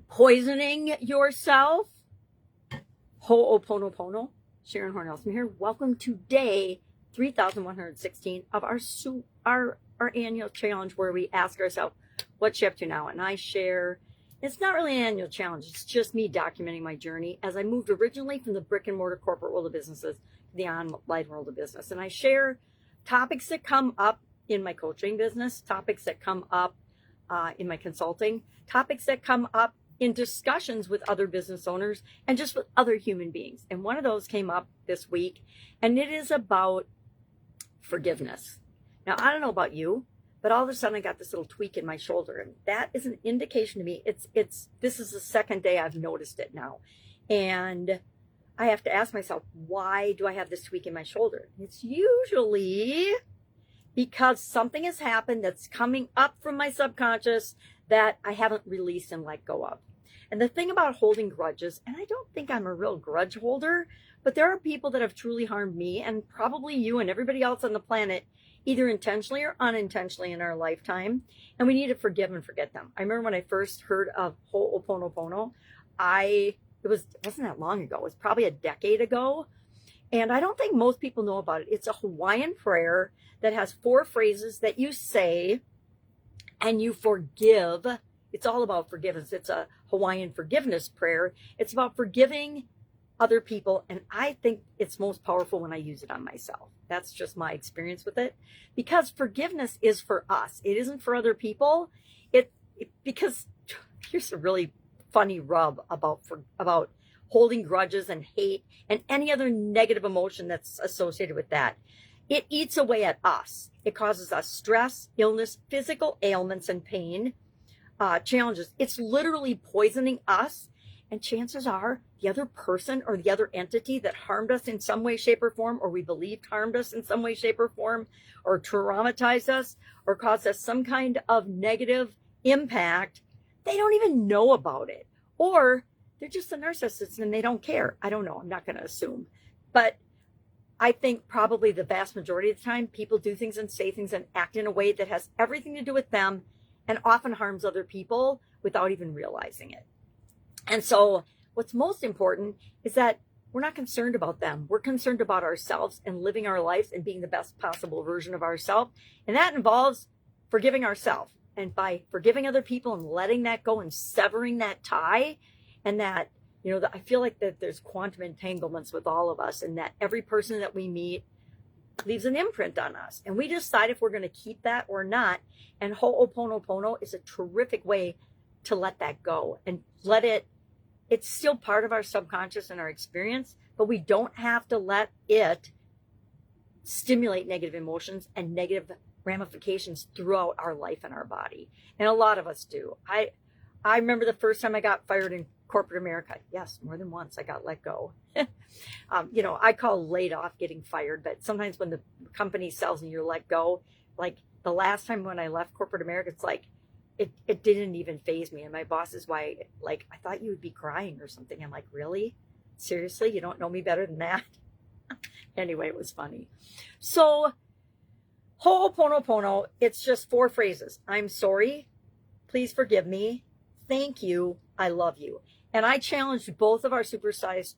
poisoning yourself. Ho'oponopono. Sharon Horne-Ellstrom here. Welcome to day 3,116 of our annual challenge, where we ask ourselves, what's you up to now? And I share, it's not really an annual challenge, it's just me documenting my journey as I moved originally from the brick and mortar corporate world of businesses to the online world of business. And I share topics that come up in my coaching business, topics that come up in my consulting, topics that come up in discussions with other business owners and just with other human beings. And one of those came up this week, and it is about forgiveness. Now, I don't know about you, but all of a sudden I got this little tweak in my shoulder, and that is an indication to me. This is the second day I've noticed it now. And I have to ask myself, why do I have this tweak in my shoulder? It's usually because something has happened that's coming up from my subconscious that I haven't released and let go of. And the thing about holding grudges, and I don't think I'm a real grudge holder, but there are people that have truly harmed me, and probably you and everybody else on the planet, either intentionally or unintentionally in our lifetime, and we need to forgive and forget them. I remember when I first heard of Ho'oponopono, it wasn't that long ago, it was probably a decade ago, and I don't think most people know about it. It's a Hawaiian prayer that has 4 phrases that you say and you forgive. It's all about forgiveness. It's a Hawaiian forgiveness prayer. It's about forgiving other people, and I think it's most powerful when I use it on myself. That's just my experience with it, because forgiveness is for us. It isn't for other people. Because here's a really funny rub about holding grudges and hate and any other negative emotion that's associated with that. It eats away at us. It causes us stress, illness, physical ailments, and pain, challenges. It's literally poisoning us. And chances are the other person or the other entity that harmed us in some way, shape, or form, or we believed harmed us in some way, shape, or form, or traumatized us, or caused us some kind of negative impact, they don't even know about it. Or they're just a narcissist and they don't care. I don't know. I'm not going to assume. But I think probably the vast majority of the time, people do things and say things and act in a way that has everything to do with them and often harms other people without even realizing it. And so what's most important is that we're not concerned about them. We're concerned about ourselves and living our lives and being the best possible version of ourselves. And that involves forgiving ourselves. And by forgiving other people and letting that go and severing that tie, and that, I feel like that there's quantum entanglements with all of us, and that every person that we meet leaves an imprint on us. And we decide if we're going to keep that or not. And Ho'oponopono is a terrific way to let that go and it's still part of our subconscious and our experience, but we don't have to let it stimulate negative emotions and negative ramifications throughout our life and our body. And a lot of us do. I remember the first time I got fired in corporate America. Yes, more than once I got let go. I call laid off getting fired, but sometimes when the company sells and you're let go, like the last time when I left corporate America, it's like, it didn't even faze me. And my boss is I thought you would be crying or something. I'm like, really? Seriously? You don't know me better than that? Anyway, it was funny. So Ho'oponopono, it's just 4 phrases. I'm sorry. Please forgive me. Thank you. I love you. And I challenged both of our Supersize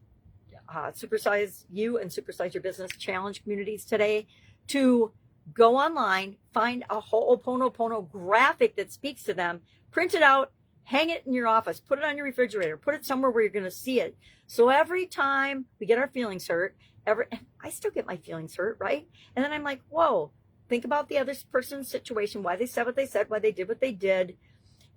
You and Supersize Your Business challenge communities today to go online, find a Ho'oponopono graphic that speaks to them, print it out, hang it in your office, put it on your refrigerator, put it somewhere where you're going to see it. So every time we get our feelings hurt, I still get my feelings hurt, right? And then I'm like, whoa, think about the other person's situation, why they said what they said, why they did what they did.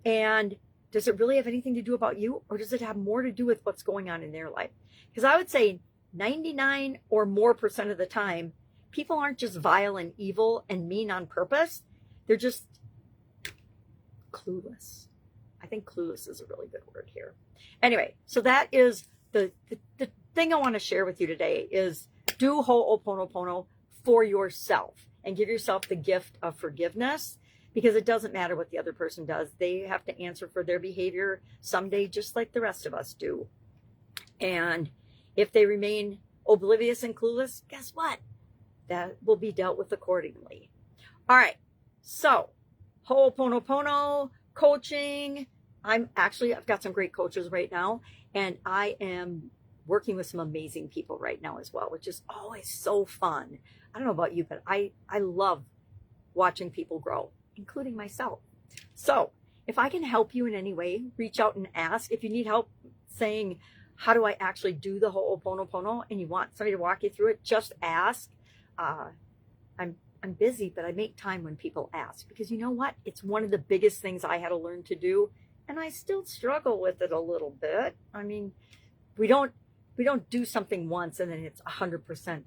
And does it really have anything to do about you, or does it have more to do with what's going on in their life? Because I would say 99 or more % of the time, people aren't just vile and evil and mean on purpose. They're just clueless. I think clueless is a really good word here. Anyway, so that is the thing I want to share with you today is do Ho'oponopono for yourself and give yourself the gift of forgiveness, because it doesn't matter what the other person does. They have to answer for their behavior someday, just like the rest of us do. And if they remain oblivious and clueless, guess what? That will be dealt with accordingly. All right. So Ho'oponopono, coaching, I've got some great coaches right now, and I am working with some amazing people right now as well, which is always so fun. I don't know about you, but I love watching people grow, including myself. So if I can help you in any way, reach out and ask. If you need help saying, how do I actually do the Ho'oponopono, and you want somebody to walk you through it, just ask. I'm busy, but I make time when people ask, because you know what? It's one of the biggest things I had to learn to do, and I still struggle with it a little bit. I mean, we don't do something once and then it's 100%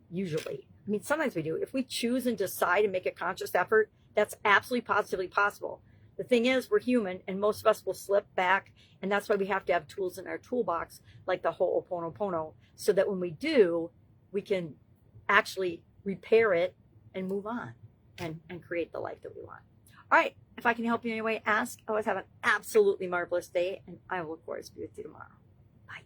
usually. I mean, sometimes we do. If we choose and decide and make a conscious effort, that's absolutely positively possible. The thing is, we're human, and most of us will slip back, and that's why we have to have tools in our toolbox like the Ho'oponopono, so that when we do, we can actually repair it and move on and create the life that we want. All right, if I can help you in any way, ask. Always have an absolutely marvelous day, and I will, of course, be with you tomorrow. Bye.